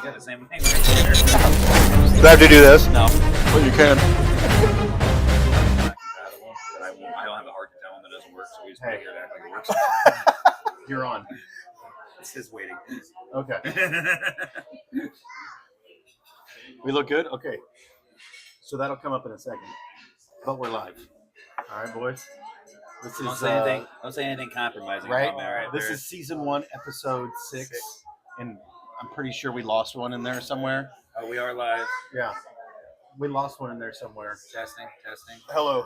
got the same thing right there. Do I have to do this? No. Well, you can. Not compatible, but I don't have the heart to tell him it doesn't work, so we just wait here to act like it works. You're on. It's his waiting. Okay. We look good? Okay. So that'll come up in a second. But we're live. All right, boys. This is Don't say anything compromising. right. Right This there. is season 1, episode 6, and I'm pretty sure we lost one in there somewhere. Oh, we are live. Yeah, we lost one in there somewhere. Testing. Hello.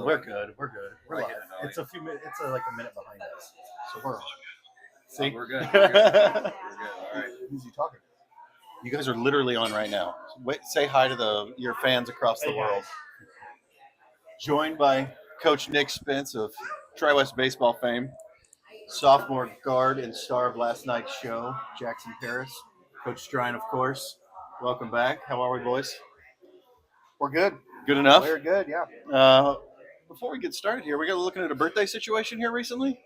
We're good. We're Really live. hitting it, It's a few minutes. It's like a minute behind us, so we're on. See, Oh, we're good. We're good. All right. Who's he talking to? You guys are literally on right now. Wait, say hi to your fans across the world. Joined by Coach Nick Spence of Tri-West baseball fame, sophomore guard and star of last night's show, Jaxon Pairs. Coach Strine, of course. Welcome back. How are we, boys? We're good. Good enough? We're good, yeah. Before we get started here, we got looking at a birthday situation here recently.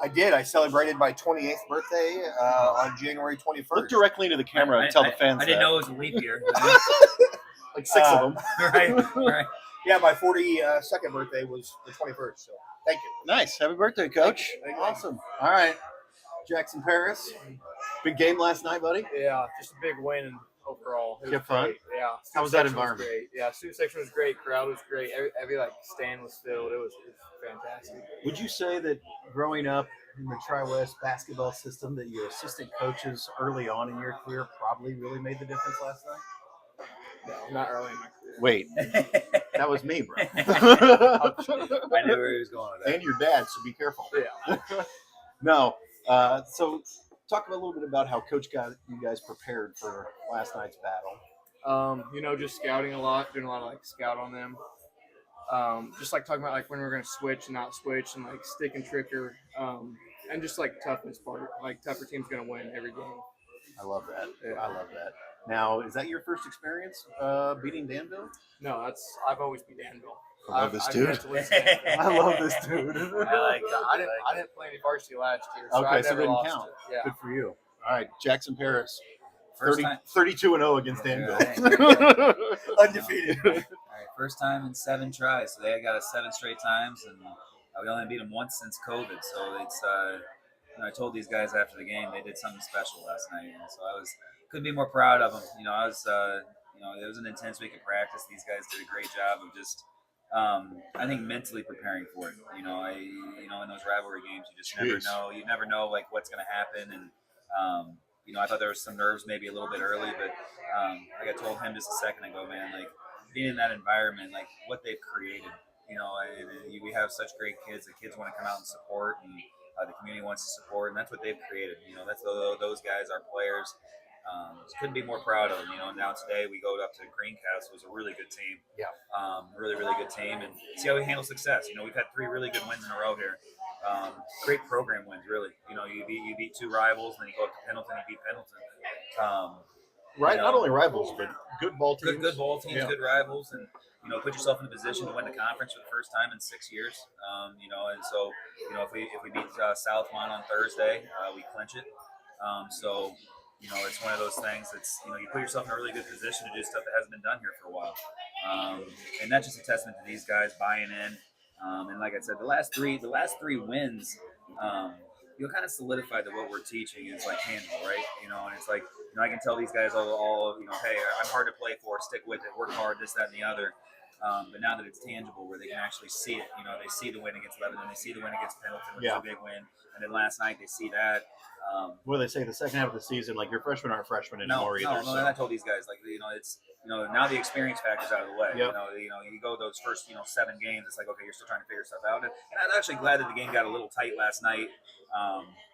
I did. I celebrated my 28th birthday on January 21st. Look directly into the camera and tell the fans I didn't know it was a leap year. Like 6 of them. Right. Yeah, my 42nd birthday was the 21st, so thank you. Nice. Happy birthday, Coach. Thank you. Awesome. All right. Jaxon Pairs. Big game last night, buddy. Yeah, just a big win overall. It You have fun? great. Yeah. How was that Student section environment? great. Yeah, student section was great. Crowd was great. Every stand was filled. It was fantastic. Would you say that growing up in the Tri-West basketball system that your assistant coaches early on in your career probably really made the difference last night? No, not early in my career. Wait, that was me, bro. I knew where he was going with that. And your dad, so be careful. Yeah. No. So talk a little bit about how Coach got you guys prepared for last night's battle. Just scouting a lot, doing a lot of scout on them. Just talking about when we're gonna switch and not switch, and stick and trigger, and just toughness part. Tougher team's gonna win every game. I love that. Yeah. I love that. Now, is that your first experience beating Danville? No, I've always beat Danville. I love this dude. I love this dude. I didn't play any varsity last year, so Okay, I so never it didn't lost count. it. Yeah. Good for you. All right, Jaxon Pairs. First time. 32-0 against Danville. Undefeated. All right, first time in 7 tries. So they got us 7 straight times, and we only beat them once since COVID. So it's I told these guys after the game they did something special last night, and so I couldn't be more proud of them. It was an intense week of practice. These guys did a great job of just. I think mentally preparing for it. In those rivalry games, you just never know. You never know what's going to happen, and I thought there was some nerves maybe a little bit early, but like I told him just a second ago, man, being in that environment, what they've created. And we have such great kids. The kids want to come out and support, and the community wants to support, and that's what they've created. That's those guys, our players. Couldn't be more proud of them. Now today we go up to Greencastle. It was a really good team. Yeah. Really, really good team. And see how we handle success. We've had 3 really good wins in a row here. Great program wins, really. You beat 2 rivals, and then you go up to Pendleton, you beat Pendleton. Right, not only rivals, but good ball teams. Good ball teams, Yeah. good rivals, and put yourself in a position to win the conference for the first time in 6 years. And so if we beat Southmont on Thursday, we clinch it. It's one of those things that's, you put yourself in a really good position to do stuff that hasn't been done here for a while. And that's just a testament to these guys buying in. And like I said, the last three wins, kind of solidified that what we're teaching is tangible, right? And it's I can tell these guys all, hey, I'm hard to play for, stick with it, work hard, this, that, and the other. But now that it's tangible, where they can actually see it, they see the win against Lebanon, they see the win against Pendleton, which is a big win, and then last night they see that. What do they say? The second half of the season, your freshmen aren't freshmen anymore either. No. And I told these guys, it's now the experience factor's out of the way. Yep. You go those first 7 games, it's okay, you're still trying to figure stuff out. And I'm actually glad that the game got a little tight last night.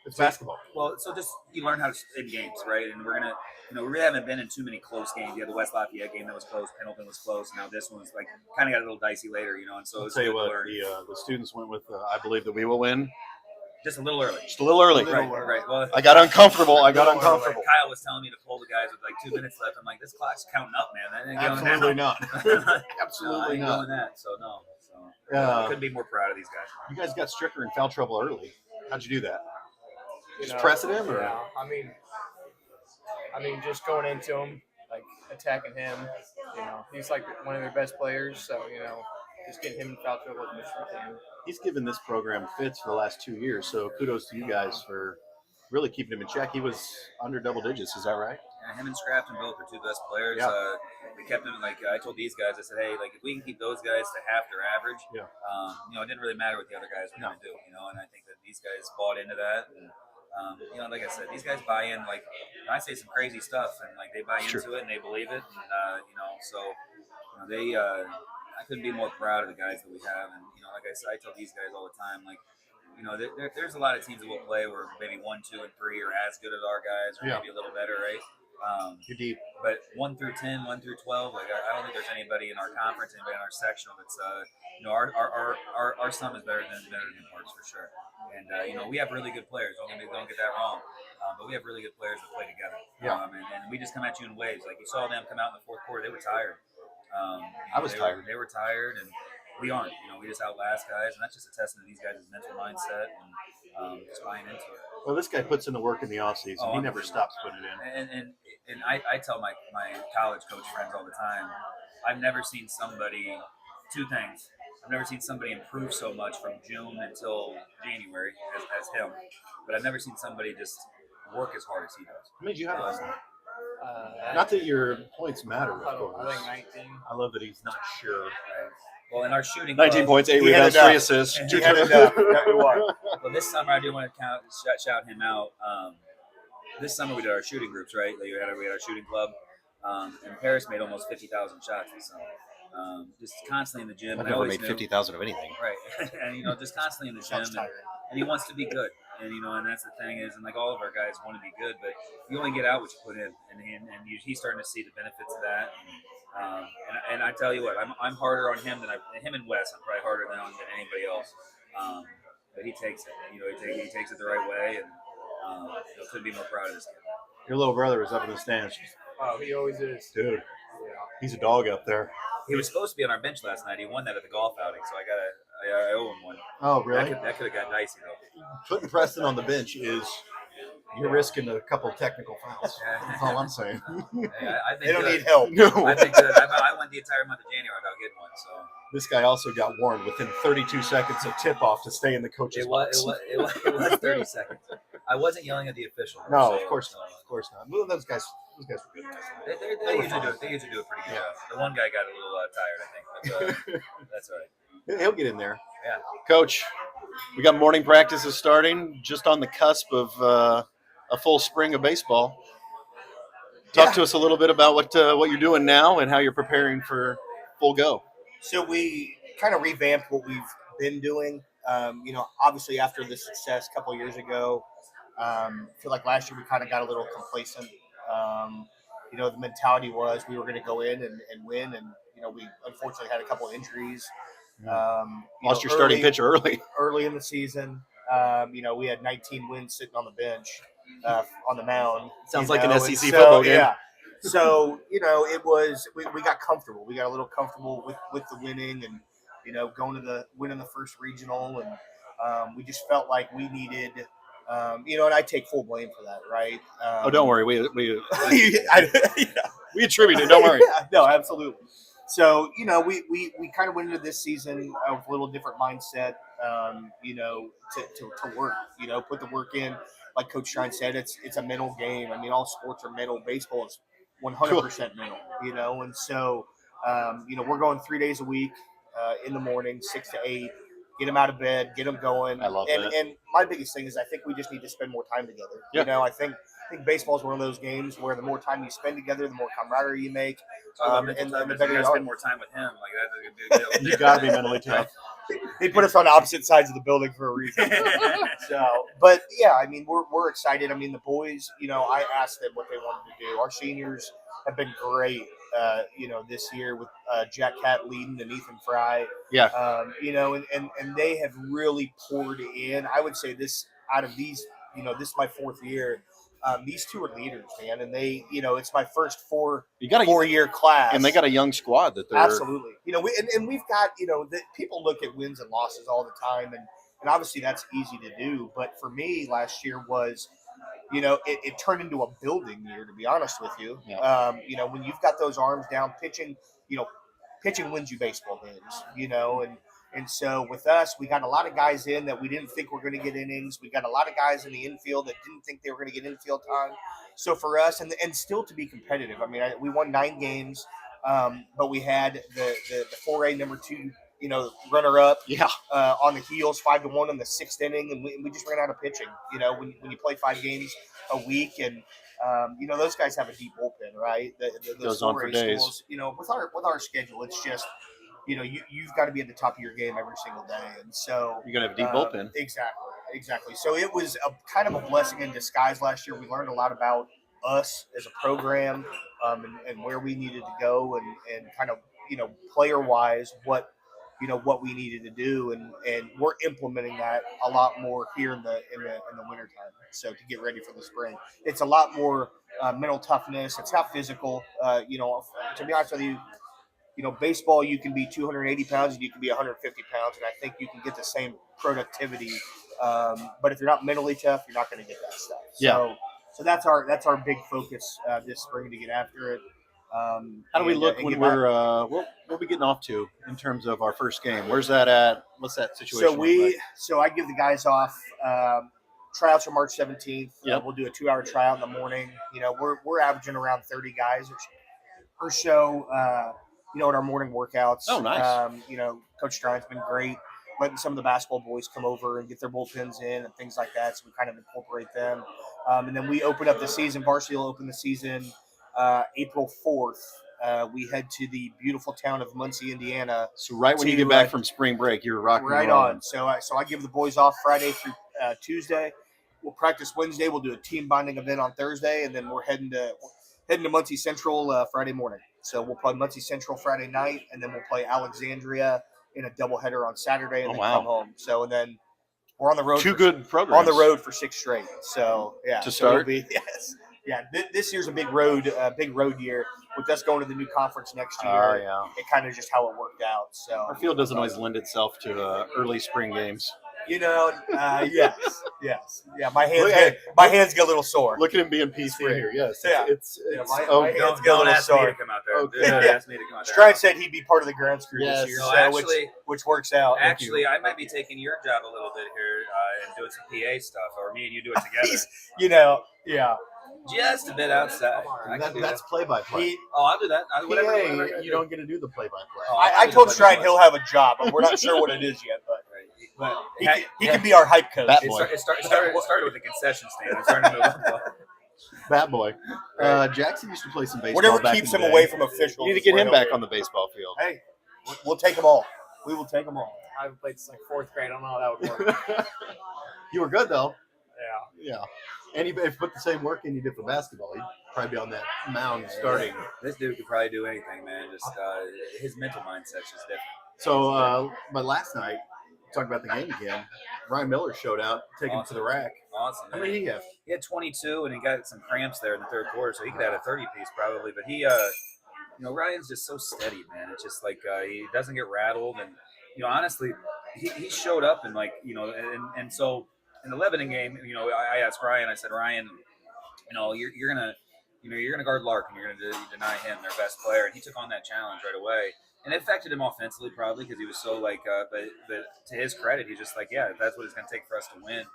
It's basketball. Well, so just you learn how to in games, right? And we're gonna, we really haven't been in too many close games. You had the West Lafayette game that was close, Pendleton was close. Now this one was kind of got a little dicey later, And so I'll it's tell you good to what, learn. the students went with, I believe that we will win. Just a little early. Just a little early. Right. Well, I got uncomfortable. Uncomfortable. Kyle was telling me to pull the guys with 2 minutes left. I'm like, this clock's counting up, man. That ain't going Absolutely down. not. Absolutely I ain't not. doing that. So no. Yeah. Couldn't be more proud of these guys. You guys got Stricker in foul trouble early. How'd you do that? You Just know, pressing him, or? Yeah, I mean, I mean, just going into him, like attacking him. He's like one of their best players. So just getting him in foul trouble as much as we can. He's given this program fits for the last 2 years, so kudos to you guys for really keeping him in check. He was under double digits, is that right? Yeah, him and Scraft and both are two best players. Yeah. We kept him, like I told these guys, I said, hey, like if we can keep those guys to half their average, Yeah. It didn't really matter what the other guys were going to do, and I think that these guys bought into that. And, like I said, these guys buy in. Like I say some crazy stuff, and like they buy into it and they believe it, and they. I couldn't be more proud of the guys that we have, and like I said, I tell these guys all the time, like. There's a lot of teams that will play where maybe 1, 2, and 3 are as good as our guys, or maybe a little better, right? You're deep. But 1 through 10, 1 through 12, like I don't think there's anybody in our conference, anybody in our sectional that's our sum is better than Parks for sure. And we have really good players. Don't get that wrong. But we have really good players that play together. Yeah. And we just come at you in waves. Like you saw them come out in the fourth quarter, they were tired. I was tired. They were tired, and we aren't. We just outlast guys, and that's just a testament to these guys' mental mindset and just buying into it. Well, this guy puts in the work in the offseason. He never stops putting it in. And I tell my college coach friends all the time, I've never seen somebody, two things. I've never seen somebody improve so much from June until January as him. But I've never seen somebody just work as hard as he does. How many did you have last night? Not that your points matter, of course. I think 19. I love that he's not sure. Well, in our shooting 19 club, points, 8 rebounds, 3 assists. He had enough. Well, this summer I do want to shout him out. This summer we did our shooting groups, right? Like we had our shooting club, and Paris made almost 50,000 shots this summer. Just constantly in the gym. I've never made 50,000 of anything. Right, and just constantly in the gym, and he wants to be good. And that's the thing is, and like all of our guys want to be good, but you only get out what you put in, and he's starting to see the benefits of that. And I tell you what, I'm harder on him than him and Wes. I'm probably harder than anybody else. But he takes it. He takes it the right way, and couldn't be more proud of this kid. Your little brother is up in the stands. Oh, he always is. Dude, he's a dog up there. He was supposed to be on our bench last night. He won that at the golf outing, so I owe him one. Oh, really? That could have got dicey though. Putting Preston on the bench is you're risking a couple technical fouls. That's all I'm saying. I think They don't need help. No. I think I went the entire month of January without getting one. So This guy also got warned within 32 seconds of tip-off to stay in the coach's box. it was 30 seconds. I wasn't yelling at the official. No, of course not. Of course not. Well, those guys were good. They usually do a pretty good job. The one guy got a little tired, I think, but that's all right. He'll get in there. Yeah. Coach, we got morning practices starting, just on the cusp of a full spring of baseball. Talk to us a little bit about what you're doing now and how you're preparing for full go. So we kind of revamped what we've been doing. Obviously after the success a couple of years ago, I feel like last year we kind of got a little complacent. The mentality was we were going to go in and win, and we unfortunately had a couple of injuries. Lost your starting pitcher early in the season. We had 19 wins sitting on the bench, on the mound. Sounds like an SEC football game. Yeah. So, it was we got comfortable. We got a little comfortable with the winning and, winning the first regional. And we just felt like we needed, and I take full blame for that, right? Don't worry. We we attribute it. Don't worry. Yeah, no, absolutely. So, we kind of went into this season with a little different mindset, to work, put the work in. Like Coach Strine said, it's a mental game. I mean, all sports are mental. Baseball is 100% mental, and so, we're going 3 days a week in the morning, 6 to 8, get them out of bed, get them going. I love that. And my biggest thing is I think we just need to spend more time together. Yeah. I think baseball is one of those games where the more time you spend together, the more camaraderie you make. And the better you are. Spend more time with him. Like that's a good deal. You got to be mentally tough. They put us on opposite sides of the building for a reason. But yeah, I mean, we're excited. I mean, the boys, I asked them what they wanted to do. Our seniors have been great, this year with Jack Cat leading and Ethan Fry. Yeah. And they have really poured in. I would say this out of these, this is my fourth year. These two are leaders, man, and they, it's my first four-year class, and they got a young squad that they're absolutely, and we've got, that people look at wins and losses all the time, and obviously that's easy to do, but for me, last year was, it turned into a building year, to be honest with you. Yeah. When you've got those arms down, pitching wins you baseball games, and so with us, we got a lot of guys in that we didn't think were going to get innings. We got a lot of guys in the infield that didn't think they were going to get infield time. So for us, and still to be competitive, I mean, we won 9 games, but we had the 4A number 2, runner up Yeah. on the heels, 5-1 in the 6th inning, and we just ran out of pitching. When you play 5 games a week, and those guys have a deep bullpen, right? Those Goes on for 4A days. schools, with our schedule, it's just you've got to be at the top of your game every single day, and so You're going to have a deep bullpen. Exactly. So it was a kind of a blessing in disguise last year. We learned a lot about us as a program, and where we needed to go, and kind of player wise what we needed to do, and we're implementing that a lot more here in the wintertime. So to get ready for the spring, it's a lot more mental toughness. It's not physical. To be honest with you, baseball, you can be 280 pounds and you can be 150 pounds, and I think you can get the same productivity. But if you're not mentally tough, you're not going to get that stuff. Yeah. So that's our big focus this spring, to get after it. How do we look when we'll be getting off to in terms of our first game? Where's that at? What's that situation? So I give the guys off. Tryouts are March 17th. Yep. We'll do a 2-hour tryout in the morning. We're averaging around 30 guys or so. In our morning workouts. Oh, nice. Coach Strine's been great, letting some of the basketball boys come over and get their bullpens in and things like that. So we kind of incorporate them. And then we open up the season. Varsity will open the season April 4th. We head to the beautiful town of Muncie, Indiana. So right when you get back from spring break, you're rocking right on. So I give the boys off Friday through Tuesday. We'll practice Wednesday. We'll do a team bonding event on Thursday, and then we're heading to Muncie Central Friday morning. So we'll play Muncie Central Friday night, and then we'll play Alexandria in a doubleheader on Saturday, and then come home. So, and then we're on the road. Good programs. On the road for 6 straight. So, yeah. To start? Yes. Yeah. This year's a big road year. With us going to the new conference next year, it kind of just how it worked out. So our field doesn't always lend itself to early spring games. Yes. Yeah, my hands get a little sore. Look at him being peace-free here. Yes. Yeah. Don't ask me to come out there. Okay. Don't ask me to come out there. Strine said he'd be part of the ground crew Yes. this year, No, which works out. Actually, I might be taking your job a little bit here and doing some PA stuff, or me and you do it together. Yeah. Just a bit outside. That's play-by-play. I'll do that. PA, you don't get to do the play-by-play. I told Strine he'll have a job, but we're not sure what it is yet. But he can be our hype coach. It started with the concession stand. It's starting to move up. Bat boy. Jaxon used to play some baseball. Whatever back keeps in the him day. away from officials. You need to get him back on the baseball field. Hey, we'll take them all. We will take them all. I haven't played since 4th grade. I don't know how that would work. You were good though. Yeah. Yeah. And if you put the same work in you did for basketball, he'd probably be on that mound starting. This dude could probably do anything, man. Just his mental mindset's just different. So, but last night, talking about the game again, Ryan Miller showed out, taking him to the rack. Awesome. How many did he have? He had 22, and he got some cramps there in the third quarter, so he could have a 30-piece probably. But he, Ryan's just so steady, man. It's just like he doesn't get rattled, and honestly, he showed up and and so in the Lebanon game, I asked Ryan. I said, Ryan, you're gonna guard Larkin. You're gonna deny him, their best player, and he took on that challenge right away. And it affected him offensively probably because he was so but to his credit, he's just like, yeah, that's what it's going to take for us to win.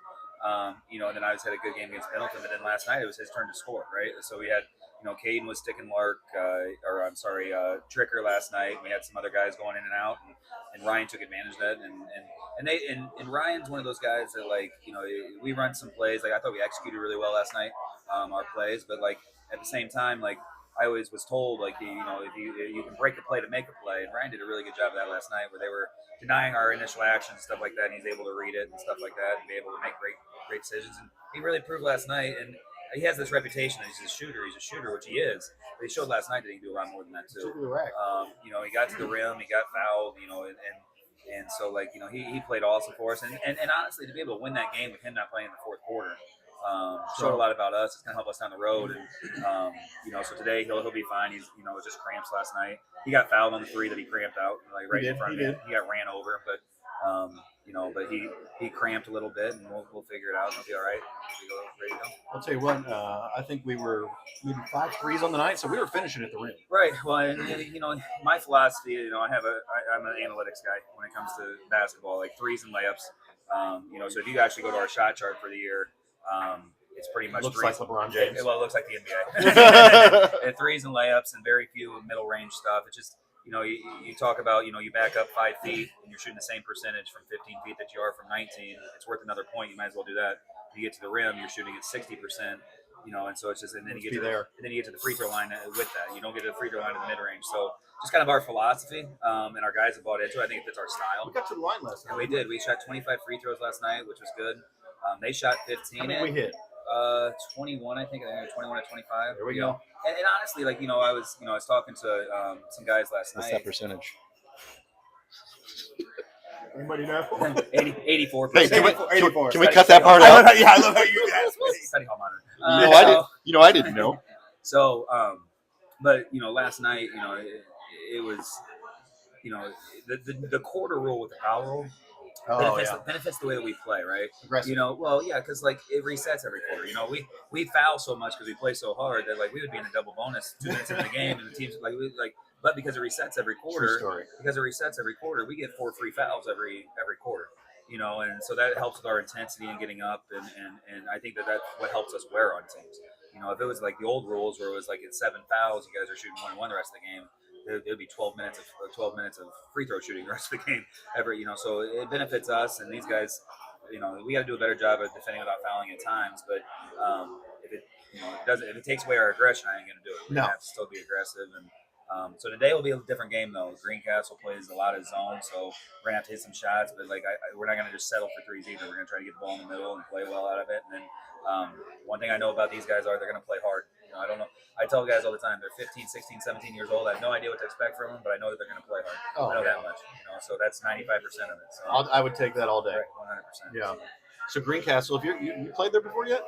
And then I just had a good game against Pendleton, but then last night it was his turn to score, right? So we had, Caden was sticking Tricker last night. We had some other guys going in and out, and Ryan took advantage of that. And Ryan's one of those guys that we run some plays. I thought we executed really well last night, our plays, but at the same time, I always was told, if you can break a play to make a play, and Ryan did a really good job of that last night, where they were denying our initial actions and stuff like that, and he's able to read it and stuff like that, and be able to make great decisions. And he really proved last night, and he has this reputation that he's a shooter, which he is. But he showed last night that he can do a lot more than that too. He got to the rim, he got fouled, and so he played awesome for us, and honestly, to be able to win that game with him not playing in the fourth quarter. Showed a lot about us. It's going to help us down the road. And, so today he'll be fine. He's, just cramps last night. He got fouled on the 3 that he cramped out, right in front of him. He got ran over. But, but he cramped a little bit, and we'll figure it out. And he'll be all right. We'll be ready to go. I'll tell you what. I think we were maybe 5 threes on the night, so we were finishing at the rim. Right. Well, and my philosophy, I'm an analytics guy when it comes to basketball, like threes and layups. So if you actually go to our shot chart for the year, it's pretty much Looks threes. like LeBron James. It looks like the NBA. And threes and layups, and very few middle range stuff. It's just you talk about you back up 5 feet and you're shooting the same percentage from 15 feet that you are from 19. It's worth another point. You might as well do that. You get to the rim, you're shooting at 60%. And so it's just, and then you get to the free throw line with that. You don't get to the free throw line in the mid range. So just kind of our philosophy, and our guys have bought into it. I think it fits our style. We got to the line last night. And we did. We shot 25 free throws last night, which was good. They shot 15. How many we hit? 21, I think. 21 to 25. There we go. And honestly, I was talking to some guys last What's night. that percentage? Anybody know? 84%. Hey, 84. can we cut that part I out? love how you asked me. Study hall monitor. I didn't know. So, but last night, it was, the quarter rule with the foul rule benefits the way that we play, right? Aggressive. Because it resets every quarter. We foul so much because we play so hard that we would be in a double bonus 2 minutes into the game, and the teams but because it resets every quarter, we get 4 free fouls every quarter. And so that helps with our intensity and getting up, and I think that's what helps us wear on teams. If it was like the old rules where it was it's 7 fouls, you guys are shooting 1-1 the rest of the game. It would be 12 minutes of free throw shooting the rest of the game so it benefits us, and these guys, we got to do a better job of defending without fouling at times. But if it takes away our aggression, I ain't gonna do it. We have to still be aggressive, and so today will be a different game though. Greencastle plays a lot of zone, so we're gonna have to hit some shots. But we're not gonna just settle for threes either. We're gonna try to get the ball in the middle and play well out of it. And then one thing I know about these guys they're gonna play hard. I don't know. I tell guys all the time, they're 15, 16, 17 years old. I have no idea what to expect from them, but I know that they're going to play hard. I know that much. So that's 95% of it. So I would take that all day. 100%. Yeah. So Greencastle, you played there before yet?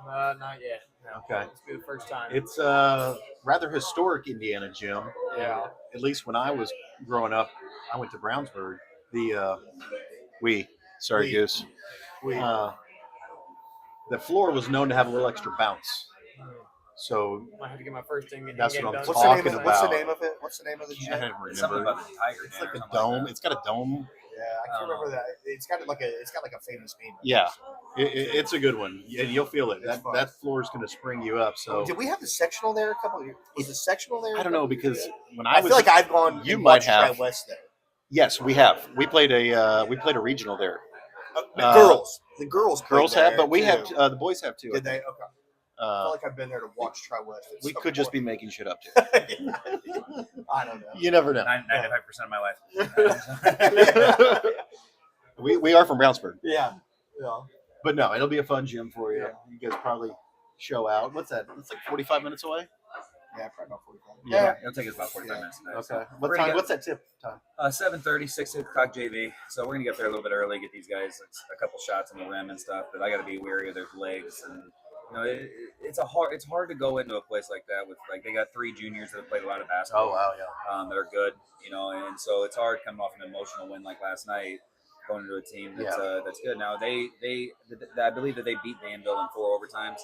Not yet. No. Okay. It's be the first time. It's a rather historic Indiana gym. Yeah. At least when I was growing up, I went to Brownsburg. Goose. The floor was known to have a little extra bounce. So I have to get my first thing. That's what I'm done. talking about. What's the name of it? What's the name of the gym? I don't remember. Something about the Tiger. It's like a dome. It's got a dome. Yeah, I can't remember that. It's got like a famous name. Yeah, it's a good one, and you'll feel it. It's fun. That floor is going to spring you up. So Did we have the sectional there a couple of years? Was the sectional there? I don't know because when I feel like I've gone. You and might watched have. Tri-West there. Yes, we have. We played a regional there. The girls have, but we too. have the boys have too. Did they? Okay. I feel like I've been there to watch Tri-West. We could just be making shit up too. I don't know. You never know. 95% of my life. We are from Brownsburg. Yeah. But no, it'll be a fun gym for you. Yeah. You guys probably show out. What's that? It's like 45 minutes away. Yeah, probably about 45. Yeah, it'll take us about 45 minutes today. Okay. What time? What's that tip time? 7:30, 6 o'clock JV. So we're gonna get there a little bit early, get these guys a couple shots on the rim and stuff. But I got to be wary of their legs, and it's hard to go into a place like that with they got 3 juniors that have played a lot of basketball. Oh wow, yeah. That are good, and so it's hard coming off an emotional win like last night, going into a team that's good. Now I believe that they beat Danville in 4 overtimes.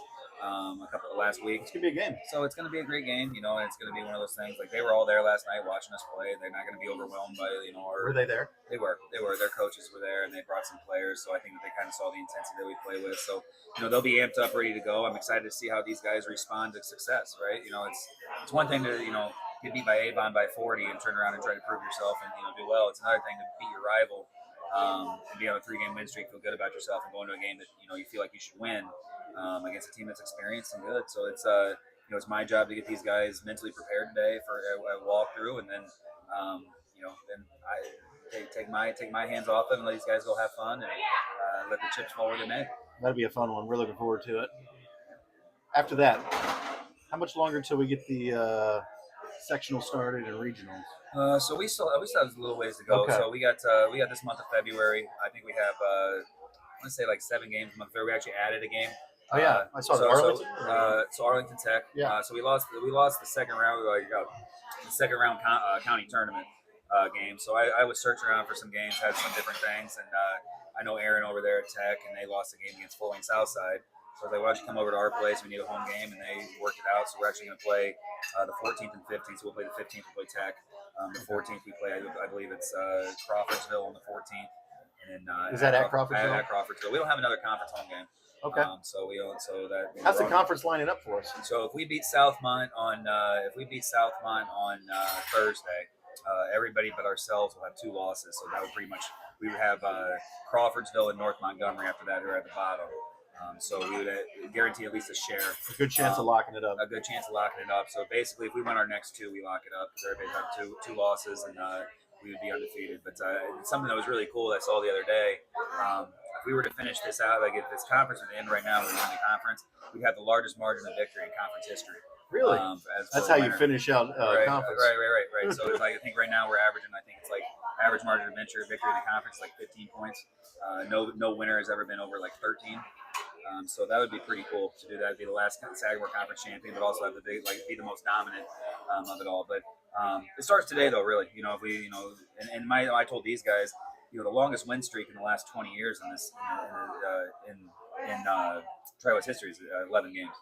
Last week. It's gonna be a game. So it's gonna be a great game, and it's gonna be one of those things. They were all there last night watching us play. They're not gonna be overwhelmed by Were they there? They were. Their coaches were there, and they brought some players. So I think that they kind of saw the intensity that we play with. So they'll be amped up, ready to go. I'm excited to see how these guys respond to success. Right? It's one thing to get beat by Avon by 40 and turn around and try to prove yourself and do well. It's another thing to beat your rival and be on a 3-game win streak, feel good about yourself, and go into a game that you feel like you should win. Against a team that's experienced and good. So it's it's my job to get these guys mentally prepared today for a walkthrough, and then then I take my hands off them and let these guys go have fun and let the chips fall where they may. That'll be a fun one. We're looking forward to it. After that, how much longer until we get the sectional started and regionals? So we still have a little ways to go. Okay. So we got this month of February. I think we have I want to say 7 games a month. We actually added a game. Oh yeah, I saw that. Arlington. So Arlington Tech. Yeah. So we lost the second round. The second round county tournament game. So I was searching around for some games, had some different things, and I know Aaron over there at Tech, and they lost the game against Fort Wayne Southside. So I was like, why don't you come over to our place? We need a home game, and they worked it out. So we're actually going to play the 14th and 15th. So we'll play the 15th, we'll play Tech. The 14th we play, I believe it's Crawfordsville on the 14th. And then Is that at Crawfordsville? At Crawfordsville. We don't have another conference home game. Okay. How's the conference lining up for us? So if we beat Southmont on Thursday, everybody but ourselves will have 2 losses. So that would pretty much we would have Crawfordsville and North Montgomery after that, who are at the bottom. So we would guarantee at least a share. A good chance of locking it up. A good chance of locking it up. So basically, if we win our next 2, we lock it up because everybody's have two losses, and we would be undefeated. But it's something that was really cool that I saw the other day. If we were to finish this out, like if this conference would end right now, we win the conference, we'd have the largest margin of victory in conference history. Really? That's how you finish out conference. Right. So it's like, I think right now we're averaging. I think it's like average margin of victory in the conference like 15 points. No winner has ever been over like 13. So that would be pretty cool to do that. It'd be the last Sagamore Conference champion, but also have be the most dominant of it all. But it starts today, though. Really, if we, I told these guys, the longest win streak in the last 20 years in this in Tri-West history is 11 games,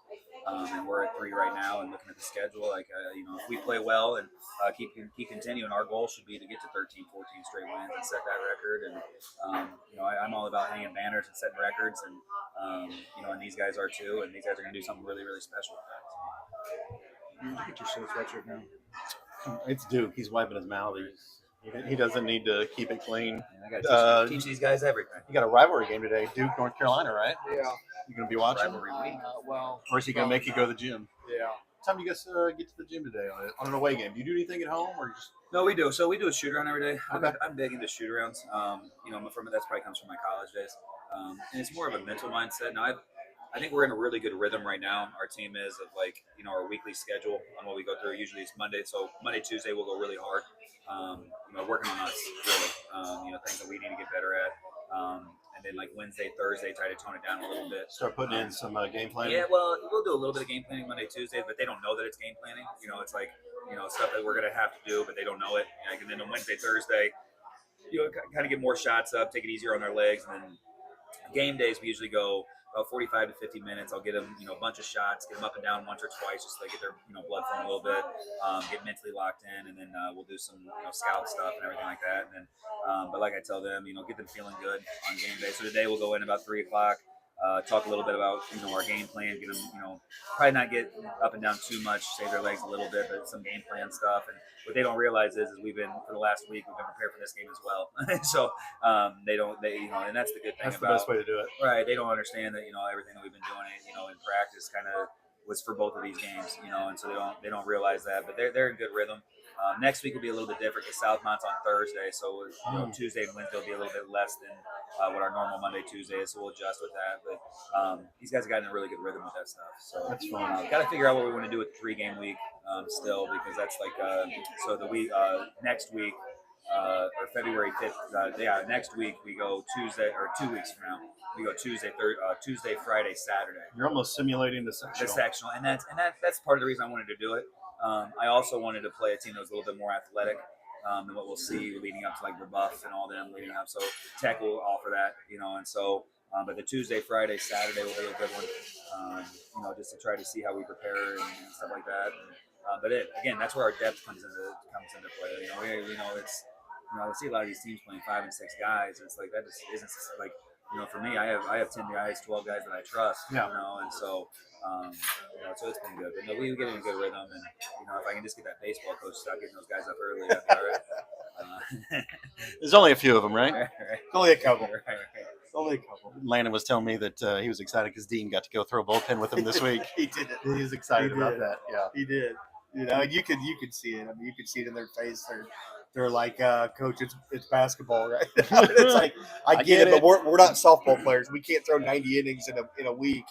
and we're at 3 right now. And looking at the schedule, if we play well and keep continuing, our goal should be to get to 13, 14 straight wins and set that record. And I'm all about hanging banners and setting records, and and these guys are too. And these guys are going to do something really, really special with that. Look at your sweatshirt now. It's Duke. He's wiping his mouth. He doesn't need to keep it clean. I got to teach these guys everything. You got a rivalry game today, Duke, North Carolina, right? Yeah. You going to be watching? Rivalry week. Or is he going to make you go to the gym? Yeah. What time do you guys get to the gym today on an away game? Do you do anything at home, or you just? No, we do. So we do a shoot around every day. Okay. I'm big into shoot arounds. That's probably comes from my college days. And it's more of a mental mindset. Now, I think we're in a really good rhythm right now. Our team is of our weekly schedule on what we go through. Usually it's Monday. So Monday, Tuesday, we'll go really hard. Working on us, really. Things that we need to get better at. And then Wednesday, Thursday, try to tone it down a little bit. Start putting in some game planning. Yeah, well, we'll do a little bit of game planning Monday, Tuesday, but they don't know that it's game planning. It's stuff that we're gonna have to do, but they don't know it. And then on Wednesday, Thursday, kind of get more shots up, take it easier on their legs, and then game days we usually go about 45 to 50 minutes. I'll get them, a bunch of shots, get them up and down once or twice, just to get their, blood flowing a little bit, get mentally locked in, and then we'll do some, scout stuff and everything like that. And then, but like I tell them, get them feeling good on game day. So today we'll go in about 3 o'clock, talk a little bit about, our game plan, get them, probably not get up and down too much, save their legs a little bit, but some game plan stuff. And what they don't realize is we've been, for the last week, we've been prepared for this game as well. So and that's the good thing That's the best way to do it. Right. They don't understand that, everything that we've been doing, in practice kind of was for both of these games, and so they don't realize that, but they're in good rhythm. Next week will be a little bit different because Southmont's on Thursday, so Tuesday and Wednesday will be a little bit less than what our normal Monday, Tuesday is, so we'll adjust with that. But these guys have gotten in a really good rhythm with that stuff. So that's fun. Got to figure out what we want to do with the 3-game week still, because that's so the week next week or February 5th. Next week we go Tuesday, or 2 weeks from now. We go Tuesday, Friday, Saturday. You're almost simulating the sectional. The sectional, and that's part of the reason I wanted to do it. I also wanted to play a team that was a little bit more athletic than what we'll see leading up to Rebuff and all them leading up. So Tech will offer that, and so. But the Tuesday, Friday, Saturday will be a good one. Just to try to see how we prepare and stuff like that. But again, that's where our depth comes into play. It's I see a lot of these teams playing 5 and 6 guys, and it's that just isn't for me, I have 10 guys, 12 guys that I trust, and so, so it's been good. But we get in a good rhythm, and if I can just get that baseball coach to stop getting those guys up early, that'd be all right. There's only a few of them, right? Right. Only a couple. Right. Only a couple. Landon was telling me that he was excited because Dean got to go throw a bullpen with him this week. He did it. He was excited about that. Yeah, he did. You could see it. I mean, you could see it in their face. They're like, Coach, it's basketball, right? It's I get it, but we're not softball players. We can't throw 90 innings in a week.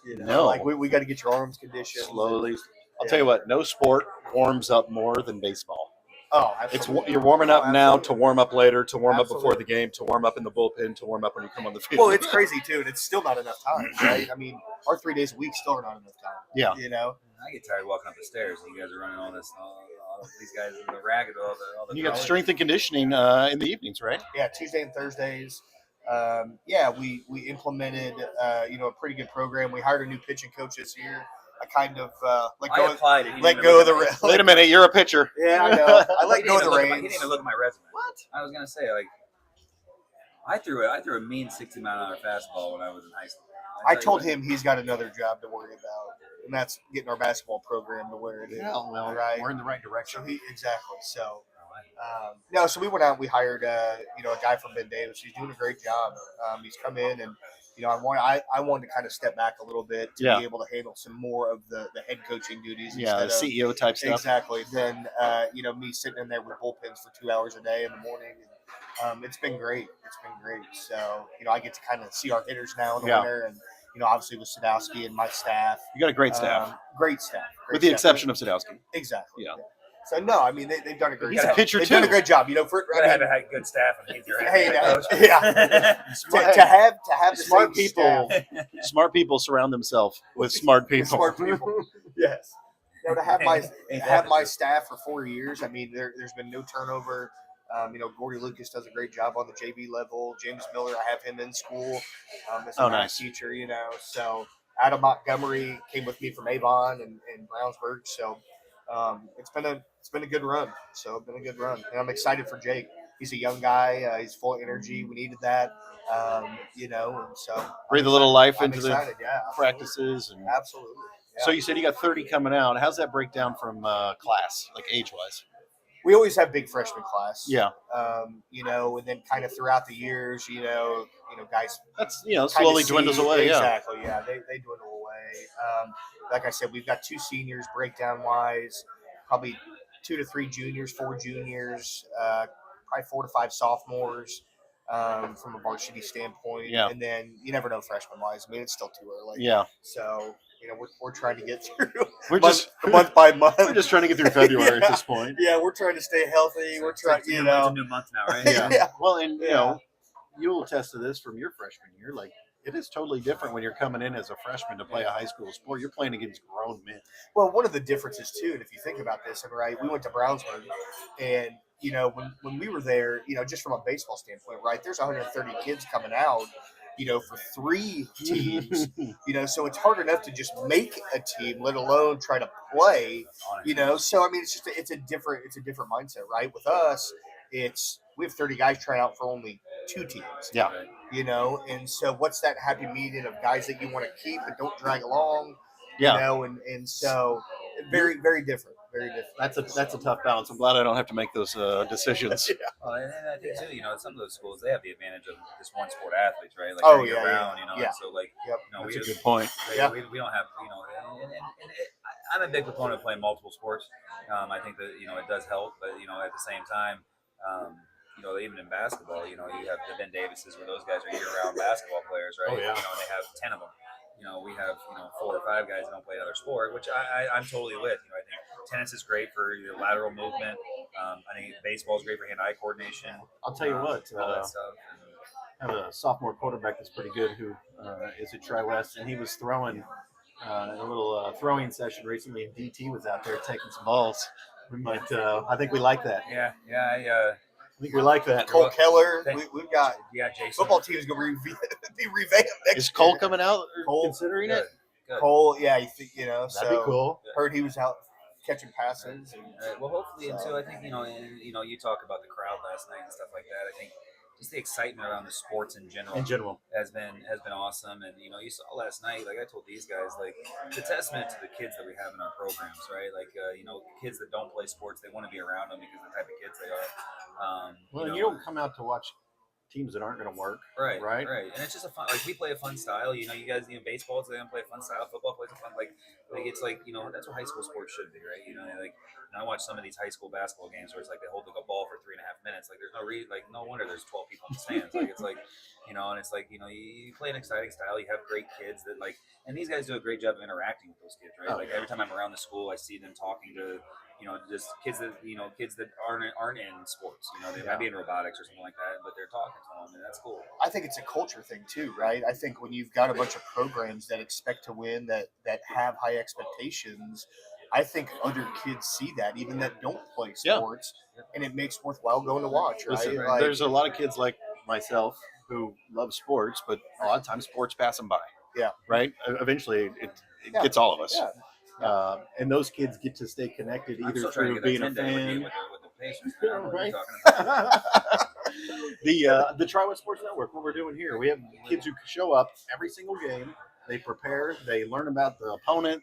No, we got to get your arms conditioned slowly. I'll tell you what, no sport warms up more than baseball. Oh, absolutely. You're warming up now to warm up later, to warm up before the game, to warm up in the bullpen, to warm up when you come on the field. Well, it's crazy too, and it's still not enough time, right? I mean, our 3 days a week still are not enough time. Yeah. I get tired walking up the stairs, and you guys are running all these guys in the ragged, all the. You got strength and conditioning in the evenings, right? Yeah, Tuesday and Thursdays. we implemented a pretty good program. We hired a new pitching coach this year. I kind of let I go. applied it. He Let didn't go even of the. look at Wait a minute, you're a pitcher. Yeah, I know. I my- let he go of didn't the even look at my- He reins. didn't even look at my resume. What? I was gonna say, like, I threw a mean 60-mile-an-hour fastball when I was in high school. I told him he's got another job to worry about, and that's getting our basketball program to where it is. Yeah, well, right. we're in the right direction. So exactly. So no, so we went out. We hired a guy from Ben Davis. He's doing a great job. He's come in and. I wanted to kind of step back a little bit to be able to handle some more of the head coaching duties. Yeah, the CEO type stuff. Exactly. Then, me sitting in there with bullpens for 2 hours a day in the morning. And, it's been great. It's been great. So, I get to kind of see our hitters now in the winter. And, obviously with Sadowski and my staff. You got a great staff. Great staff. With the exception of Sadowski. Exactly. Yeah. So, no, I mean, they've done a great job. He's a pitcher, They've too. done a great job. You gotta have a good staff and he's your head coach. To have the smart same people. staff. Smart people surround themselves with smart people. Smart people. Yes. To have my staff for 4 years. I mean, there's been no turnover. Gordy Lucas does a great job on the JV level. James Miller, I have him in school as a math teacher. So Adam Montgomery came with me from Avon and Brownsburg. So it's been a good run. And I'm excited for Jake. He's a young guy. He's full of energy. We needed that. And so breathe a little life into excited. the practices. And Absolutely. Yeah. So you said you got 30 coming out. How's that break down from class, like age-wise? We always have big freshman class. Yeah. And then kind of throughout the years, guys. That's, slowly dwindles away. Exactly. Yeah. They dwindle away. Like I said, we've got 2 seniors breakdown wise, probably 2 to 3 juniors, 4 juniors, probably 4 to 5 sophomores. From a varsity standpoint, and then you never know freshman wise. I mean, it's still too early. Yeah. So we're trying to get through. We're month by month. We're just trying to get through February at this point. Yeah, we're trying to stay healthy. We're trying, It's a new month now, right? Yeah. Well, and you'll attest to this from your freshman year. Like, it is totally different when you're coming in as a freshman to play a high school sport. You're playing against grown men. Well, one of the differences too, and if you think about this, right, we went to Brownsburg, and when we were there, just from a baseball standpoint, right, there's 130 kids coming out, for 3 teams, so it's hard enough to just make a team, let alone try to play, So I mean, it's a different mindset, right? With us, we have 30 guys trying out for only 2 teams. Yeah. And so what's that happy median of guys that you want to keep but don't drag along? Yeah. And so very, very different. Very different. That's a tough balance. I'm glad I don't have to make those decisions. Well, and I think too, some of those schools, they have the advantage of just one sport athletes, right? Like year round, Yeah. So like, That's a good point. We don't have, I'm a big proponent of playing multiple sports. I think that it does help, but at the same time, even in basketball, you have the Ben Davises, where those guys are year-round basketball players, right? Oh, yeah. And they have 10 of them. We have 4 or 5 guys that don't play another sport, which I'm totally with. I think tennis is great for your lateral movement. I think baseball is great for hand-eye coordination. I'll tell you what. All that stuff. I have a sophomore quarterback that's pretty good who is at Tri-West, and he was throwing a little throwing session recently, and DT was out there taking some balls. But I think we like that. Yeah. I think we like that. Cole Keller, we've got Jaxon. football team is going to be revamped next Is Cole year. coming out? Cole, considering it? Good. Cole, yeah, That'd so be cool. heard he was out catching passes. Well, hopefully, and so I think you talk about the crowd last night and stuff like that. I think just the excitement around the sports in general has been awesome. And you saw last night, like I told these guys, like it's a testament to the kids that we have in our programs, right? Like kids that don't play sports, they want to be around them because of the type of kids they are. You don't come out to watch teams that aren't going to work. Right. And it's just a fun, like we play a fun style. You guys, baseball, they're going to play a fun style. Football plays a fun, like it's like, that's what high school sports should be, right? I watch some of these high school basketball games where it's like they hold like a ball for 3.5 minutes. Like there's no reason, like no wonder there's 12 people in the stands. Like it's like, and it's like, you play an exciting style. You have great kids that and these guys do a great job of interacting with those kids, right? Every time I'm around the school, I see them talking to, just kids that aren't in sports. They might be in robotics or something like that, but they're talking to them, and that's cool. I think it's a culture thing too, right? I think when you've got a bunch of programs that expect to win, that have high expectations, I think other kids see that, even that don't play sports, and it makes worthwhile going to watch, right? Listen, there's a lot of kids like myself who love sports, but a lot of times sports pass them by. Yeah. Right. Eventually, it Yeah. gets all of us. Yeah. And those kids get to stay connected I'm either still trying through to get being that a 10-day fan. with the Pacers. I don't know what Right. you're talking about. The Tri-West Sports Network, what we're doing here, we have kids who show up every single game. They prepare, they learn about the opponent,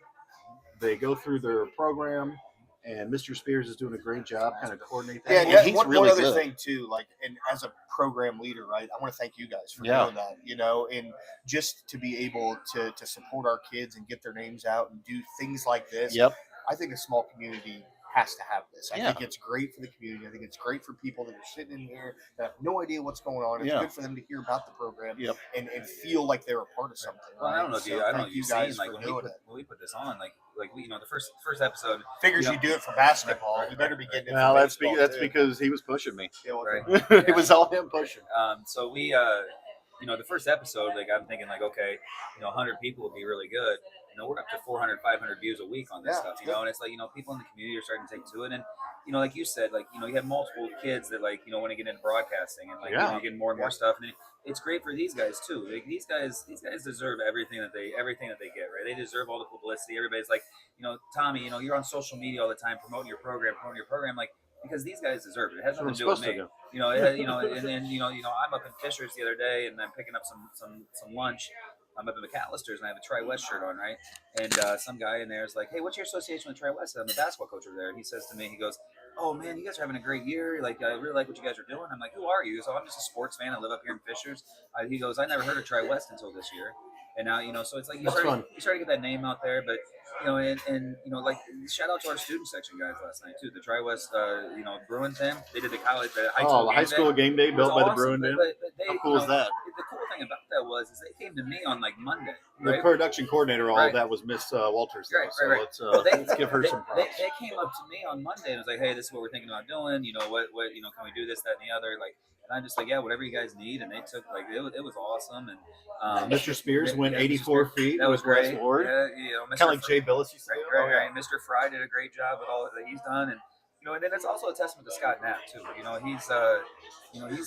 they go through their program, and Mr. Spears is doing a great job kind of coordinating that. Yeah, And yeah. he's One really other good. thing too, like, and as a program leader, right, I want to thank you guys for Yeah. doing that. You know, and just to be able to support our kids and get their names out and do things like this. Yep. I think a small community has to have this. I Yeah. think it's great for the community. I think it's great for people that are sitting in here that have no idea what's going on. It's Yeah. good for them to hear about the program Yep. and feel like they're a part of something. Well, I don't know if you, I don't know thank if you you've guys seen, like, for when doing it. we put this on, like we, you know, the first episode. Figures you you know, do it for basketball. right, We better be getting it. Well, for that's baseball, that's too. because he was pushing me. Yeah, well, Right. It was all him pushing. So we, you know, the first episode, like I'm thinking, like, okay, you know, 100 people would be really good. You know, we're up to 400, 500 views a week on this Yeah, stuff. You know, and it's like, you know, people in the community are starting to take to it, and you know, like you said, like, you know, you have multiple kids that, like, you know, want to get into broadcasting, and like, you know, you're getting more and more stuff, and it's great for these guys too. Like, these guys deserve everything that they get, right? They deserve all the publicity. Everybody's like, you know, Tommy, you know, you're on social media all the time promoting your program, like, because these guys deserve it. It has nothing to do with me. You know, and then you know, I'm up in Fisher's the other day, and I'm picking up some lunch. I'm up in McAllister's, and I have a Tri-West shirt on, right? And some guy in there is like, "Hey, what's your association with Tri-West?" I'm the basketball coach over there, and he says to me, he goes, "Oh man, you guys are having a great year. Like, I really like what you guys are doing." I'm like, "Who are you?" So I'm just a sports fan. I live up here in Fisher's. He goes, "I never heard of Tri-West until this year." And now, you know, so it's like you start to get that name out there, but you know, and you know, like, shout out to our student section guys last night too. The Tri-West, you know, Bruin thing. They did the high school game day built by awesome, the Bruin but Dam. they, How cool is that? The cool thing about that was is they came to me on like Monday. The Right? production coordinator, all Right. of that was Miss Walters. Though, Right, so right. let's give her some props. They came up to me on Monday and was like, "Hey, this is what we're thinking about doing. You know, what you know, can we do this, that, and the other?" Like, and I'm just like, "Yeah, whatever you guys need." And they took, like, it was awesome. And Mr. Spears went yeah, 84 feet. That was West great. Ward. Yeah, you know, Kind of like Jay Billis used to do. Right. Mr. Fry did a great job with all that he's done, and you know, and then it's also a testament to Scott Knapp too. You know, he's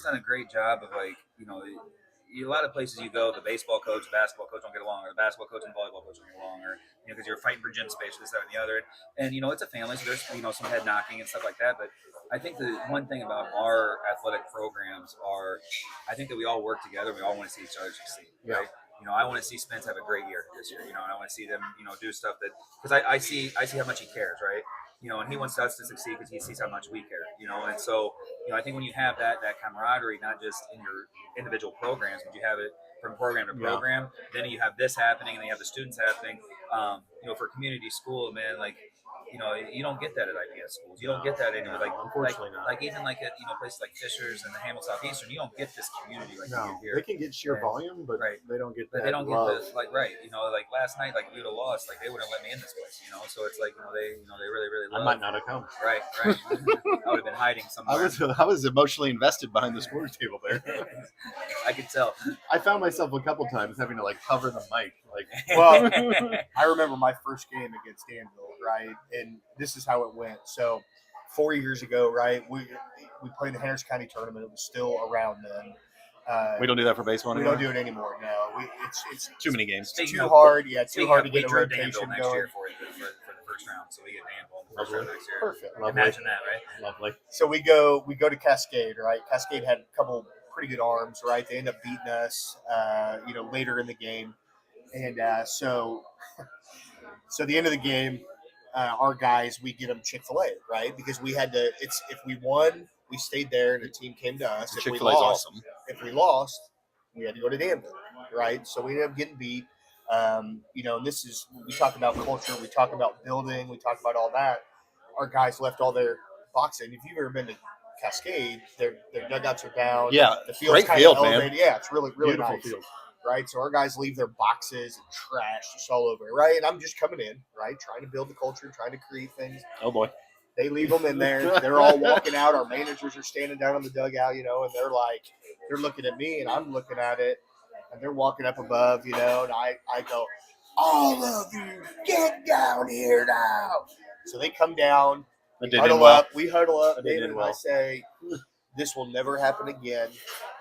done a great job of, like, you know. A lot of places you go, the baseball coach, the basketball coach don't get along, or the basketball coach and volleyball coach don't get along, or, you know, because you're fighting for gym space, this, that, and the other. And you know, it's a family, so there's, you know, some head knocking and stuff like that. But I think the one thing about our athletic programs are, I think that we all work together. We all want to see each other succeed, right? You know, I want to see Spence have a great year this year. You know, and I want to see them, you know, do stuff that, because I see how much he cares, right? You know, and he wants us to succeed because he sees how much we care. You know, and so, you know, I think when you have that camaraderie, not just in your individual programs, but you have it from program to program, then you have this happening, and then you have the students happening. You know, for community school, man, like, you know, you don't get that at IPS schools. You don't get that anywhere. Like, unfortunately not. Like even like at, you know, places like Fisher's and the Hamilton Southeastern, you don't get this community like you get here. They can get sheer volume, but they don't get that. They don't love. get the, like, right. You know, like last night, like, we would have lost, like, they wouldn't let me in this place. You know, so it's like, they really love. I might not have come. Right. I would have been hiding somewhere. I was emotionally invested behind the scoring table there. I could tell. I found myself a couple times having to, like, cover the mic. Like, well, I remember my first game against Danville, right? And this is how it went. So 4 years ago, right, we played the Henderson County tournament. It was still around then. We don't do that for baseball anymore? We don't do it anymore, no. It's too many games. Too hard. Yeah, too hard to get a rotation next going. Year for the first round, so we get Danville in the first round next year. Perfect. Lovely. Imagine that, right? Lovely. So we go to Cascade, right? Cascade had a couple pretty good arms, right? They end up beating us, you know, later in the game. And so the end of the game, our guys, we get them Chick-fil-A, right? Because we had to. If we won, we stayed there, and the team came to us. If Chick-fil-A is awesome. If we lost, we had to go to Danville, right? So we ended up getting beat. You know, and this is, we talk about culture, we talk about building, we talk about all that. Our guys left all their boxes. If you've ever been to Cascade, their dugouts are down. Yeah, the field's great kind field, of man. elevated. Yeah, it's really Beautiful nice. field. Right, so our guys leave their boxes and trash just all over it, right? And I'm just coming in, right, trying to build the culture, trying to create things. Oh boy, they leave them in there. They're all walking out. Our managers are standing down on the dugout, you know, and they're looking at me, and I'm looking at it, and they're walking up above, you know, and I go, "All of you, get down here now!" So they come down. We huddle up. They did David and well. I say, This will never happen again.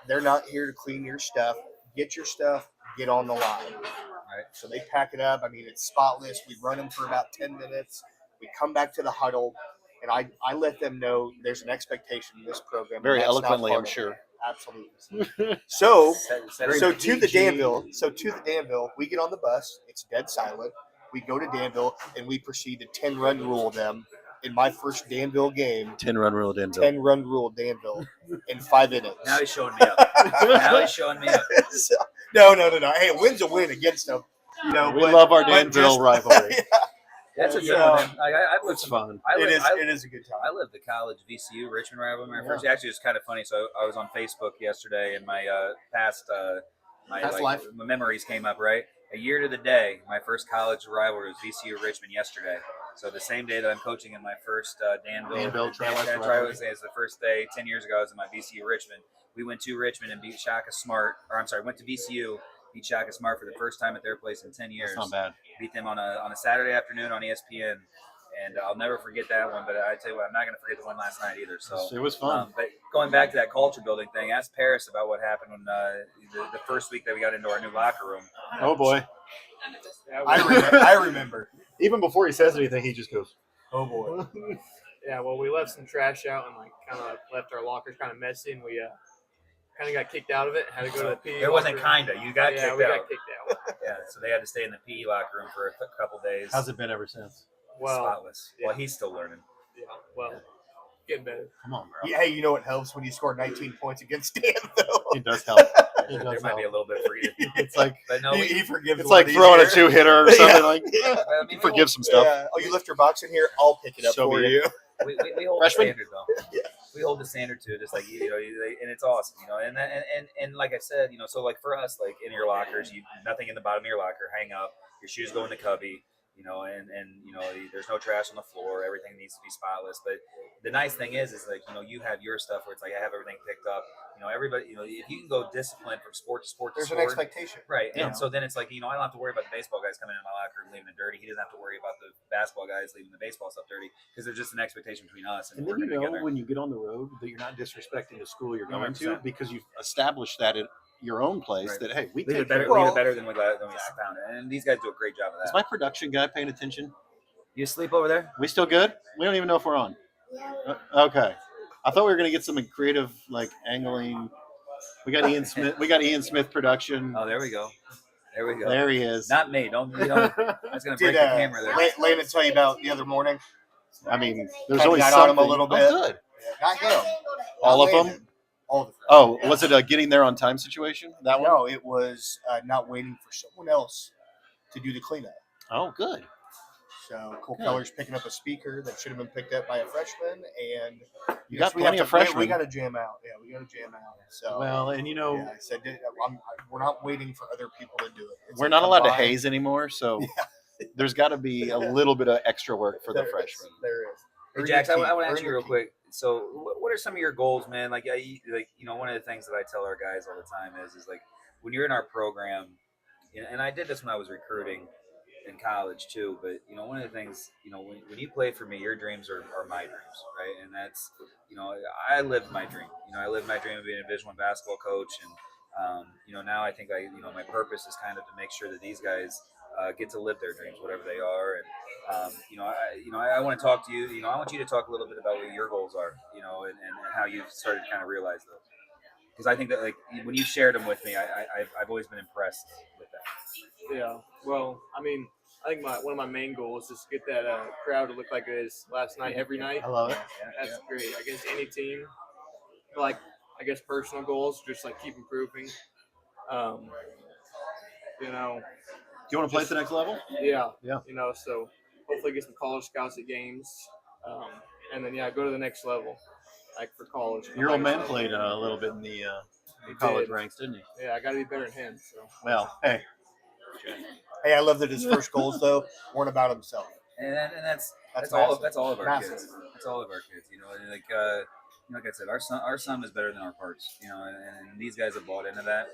They're not here to clean your stuff. Get your stuff, get on the line. Right. So they pack it up. I mean, it's spotless. We run them for about 10 minutes. We come back to the huddle, and I let them know there's an expectation in this program. Very and that's not eloquently, part I'm of it. sure. Absolutely. So Very to the PG. Danville, we get on the bus. It's dead silent. We go to Danville, and we proceed to 10-run rule them. In my first Danville game, 10-run rule, Denzel. 10-run rule Danville in 5 innings. Now he's showing me up. Now he's showing me up. So, no. Hey, a win's a win against them. You know, We love our Danville rivalry. That's a good So, one. I've lived It's fun. It is a good time. I lived the college VCU Richmond rivalry. My first, actually, it's kind of funny. So I was on Facebook yesterday, and my past life. my memories came up. Right, a year to the day, my first college rivalry was VCU Richmond yesterday. So the same day that I'm coaching in my first Danville Tri-West is the first day 10 years ago. I was in my VCU Richmond. We went to Richmond and beat Shaka Smart. Went to VCU, beat Shaka Smart for the first time at their place in 10 years. That's not bad. Beat them on a Saturday afternoon on ESPN. And I'll never forget that one, but I tell you what, I'm not going to forget the one last night either. So It was fun. But going back to that culture building thing, ask Paris about what happened when the first week that we got into our new locker room. Oh, boy. I remember. Even before he says anything, he just goes, Oh boy. Yeah, well, we left some trash out and kind of left our lockers kind of messy, and we kind of got kicked out of it. Had to go to the PE. It wasn't locker room. kinda. You got kicked out. We got kicked out. Yeah, so they had to stay in the PE locker room for a couple days. how's it been ever since? Well, Spotless. yeah. Well, he's still learning. yeah, well, getting better. Come on, bro. Yeah, hey, you know what helps when you score 19 points against Danville? It does help. There might be a little bit for you. It's like But no, He forgives. it's one like of these throwing a here. two-hitter or something. Yeah. Like, I mean, you forgive some stuff. Yeah. Oh, you left your box in here? I'll pick it up So for be it. you. we hold Freshman? the standard though. We hold the standard too, just like and it's awesome, and like I said, so like for us, like in your lockers, nothing in the bottom of your locker, hang up, your shoes go in the cubby, and there's no trash on the floor, everything needs to be spotless. But the nice thing is like you have your stuff where it's like I have everything picked up. Everybody, if you can go disciplined from sport to sport to There's an sport, expectation. right? Yeah. And so then it's like I don't have to worry about the baseball guys coming in my locker and leaving it dirty. He doesn't have to worry about the basketball guys leaving the baseball stuff dirty because there's just an expectation between us and And then working together. when you get on the road that you're not disrespecting the school you're going to 100%. because you've established that at your own place. Right. That hey, we Leave take it better, care of leave it better than we found it. And these guys do a great job of Is that. my production guy paying attention? You sleep over there? We still good? We don't even know if we're on. Okay. I thought we were gonna get some creative angling. We got Ian Smith. We got Ian Smith production. Oh, there we go. There we go. There he is. Not me. Don't. That's gonna break Did the camera there. Landon tell you about the other morning? I mean, there's Kinda always got something. on him a little bit. Oh, good. Not him. All Not of them? Landon. All of them. Oh, was it a getting there on time situation? That one? No, it was not waiting for someone else to do the cleanup. Oh, good. So Cole Good. Keller's picking up a speaker that should have been picked up by a freshman, and You got we plenty have of to- we- freshmen. We got to jam out. Yeah, we got to jam out. So Well, and yeah, I said we're not waiting for other people to do it. It's we're a not allowed to combined- haze anymore, so there's got to be a little bit of extra work for the There is. freshmen. There is. Hey, Earn Jax, I your keep. want to ask Earn you your real keep. quick. So, what are some of your goals, man? One of the things that I tell our guys all the time is like when you're in our program, and I did this when I was recruiting in college too. But one of the things, when you play for me, your dreams are my dreams, right? And that's, I lived my dream. I lived my dream of being a Division I basketball coach, and now I think my purpose is kind of to make sure that these guys get to live their dreams, whatever they are. And I want to talk to you. I want you to talk a little bit about what your goals are, and how you've started to kind of realize those. Because I think that when you shared them with me, I've always been impressed with that. Yeah. Well, I mean, I think one of my main goals is to get that crowd to look like it is last night every night. I love it. That's great against any team. But I guess personal goals, just keep improving. Do you want to play at the next level? Yeah. Yeah. So hopefully get some college scouts at games, and then go to the next level, for college. Your old man played a little bit in the college did. ranks, didn't he? Yeah, I got to be better than him. So. Well, hey. Hey, I love that his first goals though weren't about himself. And that's That's all. massive. That's all of our Massive. kids. That's all of our kids. Like I said, our sum is better than our parts. And these guys have bought into that.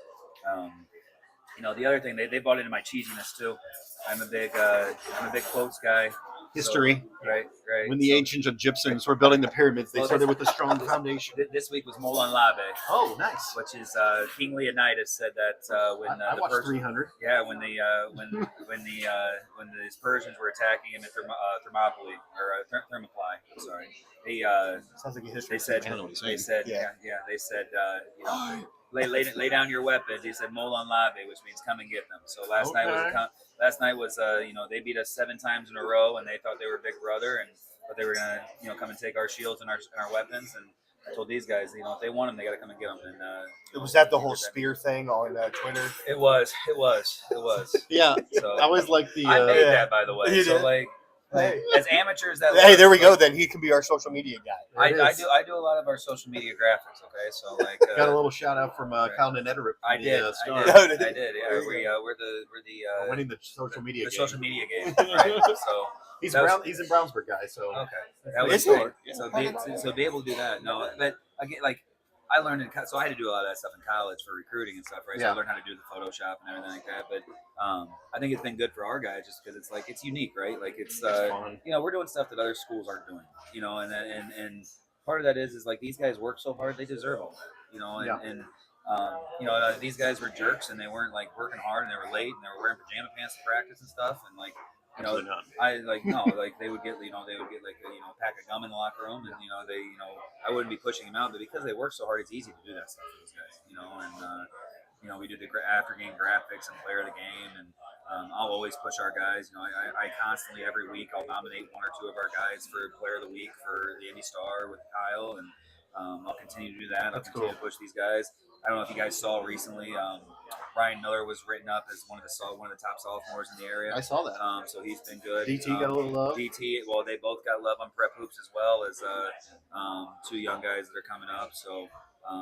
The other thing they bought into my cheesiness too. I'm a big quotes guy. history. So, right. When the ancient Egyptians were building the pyramids, they started with a strong foundation. This week was Molon Labe. Oh, nice. Which is King Leonidas said that when I the watched 300. Yeah, when the Persians were attacking him at Thermopylae or Thermopylae. I'm sorry. Sounds like a history. They said lay down your weapons. He said Molon Labe, which means come and get them. So last night was they beat us 7 times in a row, and they thought they were Big Brother, but they were gonna come and take our shields and our weapons. And I told these guys, if they want them, they got to come and get them. And was that the whole spear thing on Twitter? It was. Yeah. So I always like the. I made that, by the way. You So did? as amateurs, that. Hey, there we go. Then he can be our social media guy. I do a lot of our social media graphics. Okay, so got a little shout out from Kyle Nenederip. I did. Yeah, we're winning the social media game. Social media game. Right? So he's in Brownsburg, guy. So okay, that was cool. So be able to do that. No, but again, I learned so I had to do a lot of that stuff in college for recruiting and stuff, right? So I learned how to do the Photoshop and everything like that. But I think it's been good for our guys just because it's unique, right? It's fun. We're doing stuff that other schools aren't doing, and part of that is these guys work so hard, they deserve all that, these guys were jerks and they weren't working hard and they were late and they were wearing pajama pants to practice and stuff and they would get a pack of gum in the locker room and I wouldn't be pushing them out, but because they work so hard, it's easy to do that stuff for those guys, and we do the after game graphics and player of the game, and I'll always push our guys. I constantly every week I'll nominate 1 or 2 of our guys for player of the week for the Indy Star with Kyle, and I'll continue to do that. I'll continue to push these guys. I don't know if you guys saw recently, Ryan Miller was written up as one of the top sophomores in the area. I saw that. So he's been good. DT got a little love. DT, well, they both got love on prep hoops as well as 2 young guys that are coming up. So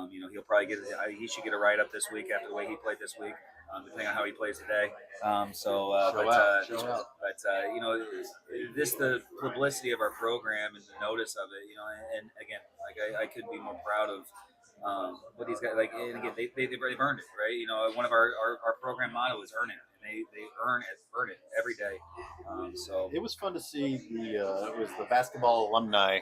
he'll probably he should get a write up this week after the way he played this week, depending on how he plays today. The publicity of our program and the notice of it, and again, I couldn't be more proud of what these guys and again they've earned it, right? One of our program motto is earn it, and they earn it every day. So it was fun to see it was the basketball alumni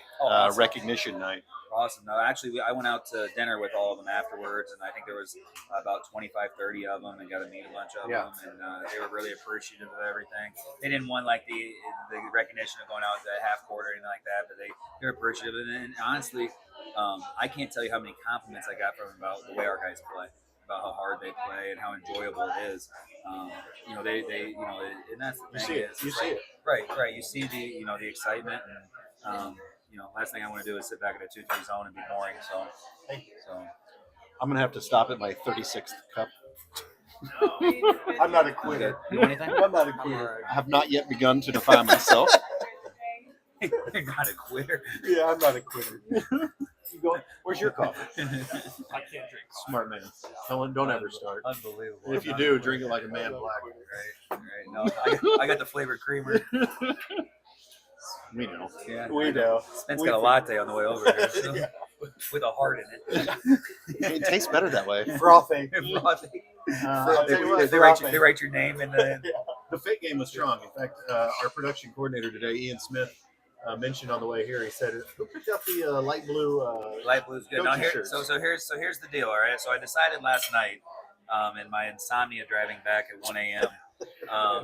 recognition night. Awesome. No, actually, I went out to dinner with all of them afterwards, and I think there was about 25, 30 of them, and got to meet a bunch of them, and they were really appreciative of everything. They didn't want the recognition of going out to half court or anything like that, but they were appreciative. And honestly, I can't tell you how many compliments I got from them about the way our guys play, about how hard they play and how enjoyable it is. And that's the thing. You see it. Right. You see the excitement and. Last thing I want to do is sit back in a 2-3 zone and be boring. So I'm gonna have to stop at my 36th cup. I'm not a quitter. You want anything? I'm not a quitter. I have not yet begun to define myself. You're not a quitter. Yeah, I'm not a quitter. Where's your coffee? I can't drink. Smart man. Don't ever start. Unbelievable. If you do, drink it like a man black. Right. No, I got the flavored creamer. We know. Yeah, we know. Spence got a latte on the way over here, so, with a heart in it. It tastes better that way. Frothy. They write your name in the. The fit game was strong. In fact, our production coordinator today, Ian Smith, mentioned on the way here. He said, "Who picked up the light blue?" Light blue's good. Now here's the deal. All right. So I decided last night, in my insomnia driving back at 1 a.m.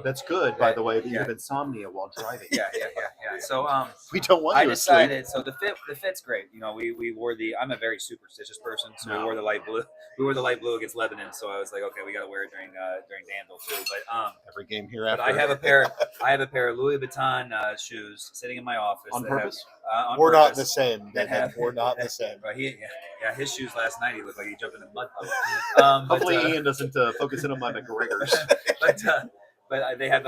That's good, by the way, that you have insomnia while driving. Yeah. So we don't want you I decided. So the fit's great. We wore the. I'm a very superstitious person, so we wore the light blue. We wore the light blue against Lebanon, so I was like, okay, we got to wear it during Danville too. But every game hereafter. But I have a pair of Louis Vuitton shoes sitting in my office on purpose. We're not the same. We're not the same. Right? His shoes last night. He looked like he jumped in a mud puddle. Hopefully, Ian doesn't focus in on my McGregors. But they have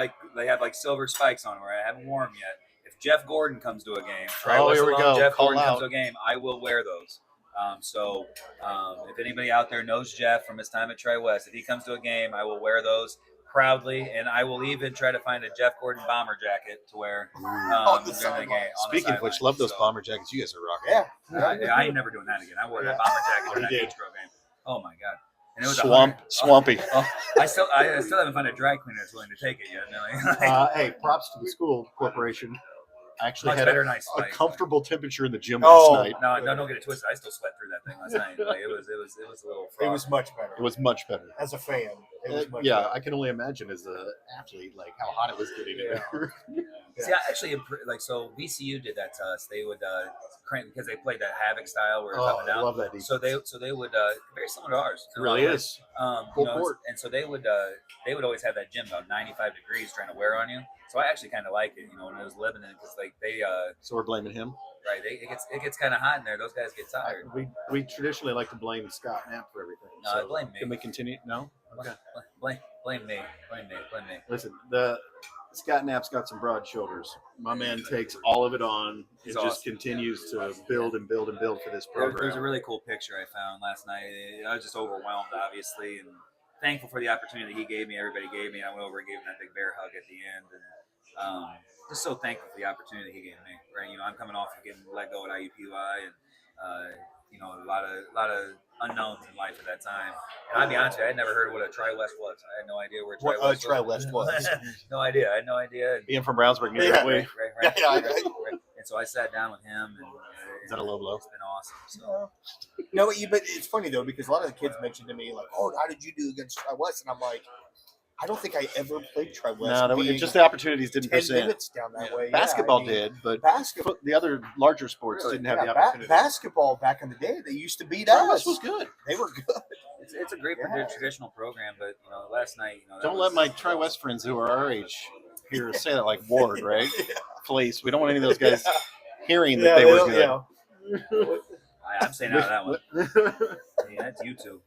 silver spikes on them. Where I haven't worn them yet. If Jeff Gordon comes to a game, here we go. Jeff Gordon comes to a game, I will wear those. If anybody out there knows Jeff from his time at Tri-West, if he comes to a game, I will wear those proudly, and I will even try to find a Jeff Gordon bomber jacket to wear during the game. Speaking of which, love those bomber jackets you guys are rocking. Yeah, I ain't never doing that again. I wore that bomber jacket during that H-Pro game. Oh my god. And it was swampy. I still haven't found a dry cleaner that's willing to take it yet. Hey, props to the school corporation. actually Much had better than ice a fight. comfortable temperature in the gym Oh, last night. No, don't get it twisted. I still sweat through that thing last night. Like it was a little. It Frog. was much better. It was much better. As a fan, it was much Yeah, better. I can only imagine as an athlete like how hot it was getting in there. See, I actually so VCU did that to us. They would crank because they played that havoc style where it's up Oh, and I down. love that defense. So they would very similar to ours. It really is. You know, and so they would always have that gym about 95 degrees trying to wear on you. So I actually kind of like it, you know, when I was living in it because like they So we're blaming him. right, it gets kind of hot in there. Those guys get tired. We traditionally like to blame Scott Knapp for everything. No, So blame me. Can we continue? No. Okay. Blame me. Listen, the Scott Knapp's got some broad shoulders. My man takes all of it on He's and just awesome. continues to build and build and build for this program. There's a really cool picture I found last night. I was just overwhelmed, obviously, and thankful for the opportunity he gave me. Everybody gave me. I went over and gave him that big bear hug at the end, and just so thankful for the opportunity he gave me. Right, you know, I'm coming off of getting let go at IUPUI, and you know, a lot of unknowns in life at that time. And I'll be honest with you, I had never heard of what a Tri-West was. I had no idea where Tri-West was. No idea. I had no idea. And, Being from Brownsburg, neither Yeah. way. right. Yeah, And so I sat down with him, and Is that a low blow? It's been awesome. So. No, but it's funny though because a lot of the kids mentioned to me like, "Oh, how did you do against Tri-West?" And I'm like, I don't think I ever played Tri-West. No, just the opportunities didn't 10 present. minutes down that way. Basketball Yeah, I mean, did, but basketball. the other larger sports Really? didn't have Yeah, the opportunity. basketball back in the day, they used to beat Tri-West us. was good. They were good. It's a great Yeah. traditional program, but you know, last night, you know, Don't let my Tri-West friends who are our age here say that like Ward, right? Fleece. We don't want any of those guys hearing that they were good. I'm saying out of that one. Yeah, that's YouTube.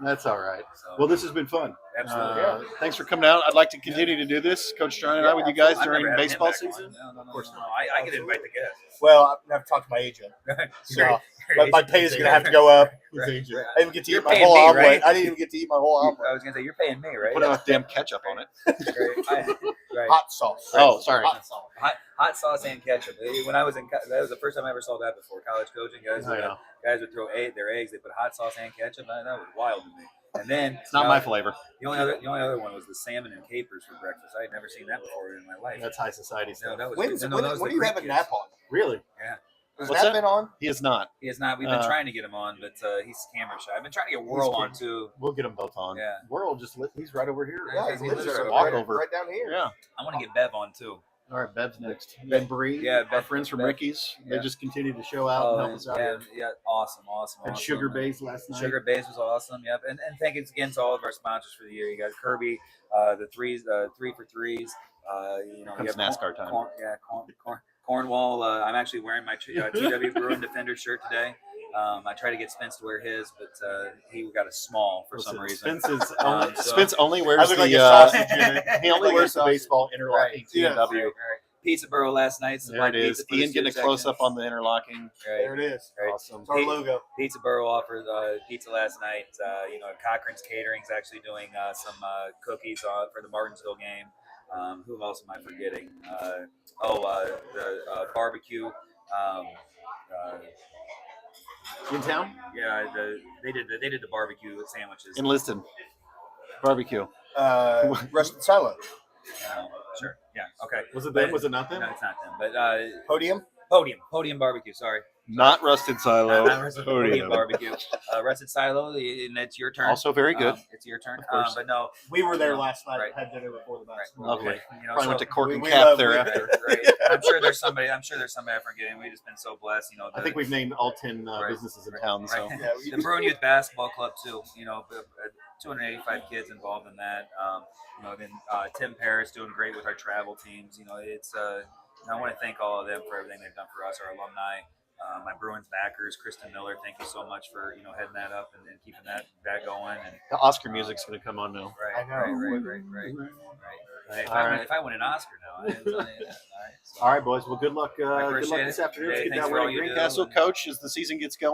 That's all right. So, Well, this has been fun. absolutely. Thanks for coming out. I'd like to continue to do this, Coach Strine and I, with you guys I've during never had him baseball back season. on. No. I can invite the guests. Well, I've talked to my agent. So my pay is going to have to go up. Right. I didn't even get to You're eat my paying whole me, omelet. right? I didn't even get to eat my whole omelet. I was gonna say you're paying me, right? Put enough damn ketchup on it. Right. Hot sauce. Oh, sorry. Hot sauce. Hot sauce and ketchup. When I was in, that was the first time I ever saw that before college coaching. Guys would throw their eggs. They put hot sauce and ketchup. That was wild to me. And then It's not my flavor. The only other one was the salmon and capers for breakfast. I had never seen that before in my life. That's high society No, stuff. that was When do you have a nap on? Really? Yeah. Has What's that that? been on? He is not. He is not. We've been trying to get him on, but he's camera shy. I've been trying to get Whirl on too. We'll get them both on. Yeah. Whirl he's right over here. Yeah, he he lives lives right, right walk right, over. right down here. Yeah. I want to get Bev on too. All right, Bev's next. Ben Bree, Yeah, our Bev- friends from Bev- Ricky's. They yeah. just continue to show out and help us out yeah, here. yeah, awesome. And Sugar Bays last night. Sugar Bays was awesome. Yep, and thanks again to all of our sponsors for the year. You got Kirby, the 3 for 3s. You know, Comes you have NASCAR time. Cornwall. I'm actually wearing my TW Bruin Defender shirt today. I tried to get Spence to wear his, but he got a small for some reason. Spence only wears I look like a the sausage in it. he only Like wears a the sausage. baseball interlocking Yeah. TW. Right. Peterborough last night. There it is. Ian getting a close up on the interlocking. There it is. Right. Awesome. It's our logo. Peterborough offered pizza last night. You know, Cochran's Catering's actually doing some cookies for the Martinsville game. Who else am I forgetting? The barbecue. In town? Yeah, they did the barbecue sandwiches. In Liston. Barbecue. Rusted Silo. Sure. Yeah. Okay. Was it them? Was it not them? No, it's not them. But Podium. Podium barbecue. Sorry. Not Rusted Silo. Not Rusted Podium barbecue. Rusted Silo, and it's your turn. Also very good. It's your turn. Of course. But no, We were there last night. Right. Had dinner before the basketball. Lovely. You know, Probably so- went to Cork and we Cap love- thereafter. Right. I'm sure there's somebody I'm forgetting. We've just been so blessed. You know, I think we've named all 10 Right. businesses in town. So Right. Yeah, the Bruin Youth Basketball Club too. You know, 285 kids involved in that. You know, then Tim Paris doing great with our travel teams. You know, it's I want to thank all of them for everything they've done for us, our alumni. My Bruins backers, Kristen Miller, thank you so much for heading that up and keeping that going. And the Oscar music's going to come on now. right, I know. right. Hey, All right. if I win an Oscar now, all right. So. All right, boys. Well, good luck. Good luck appreciate this it. afternoon. Hey, Let's get thanks that for all win at you do. Greencastle, Coach, as the season gets going.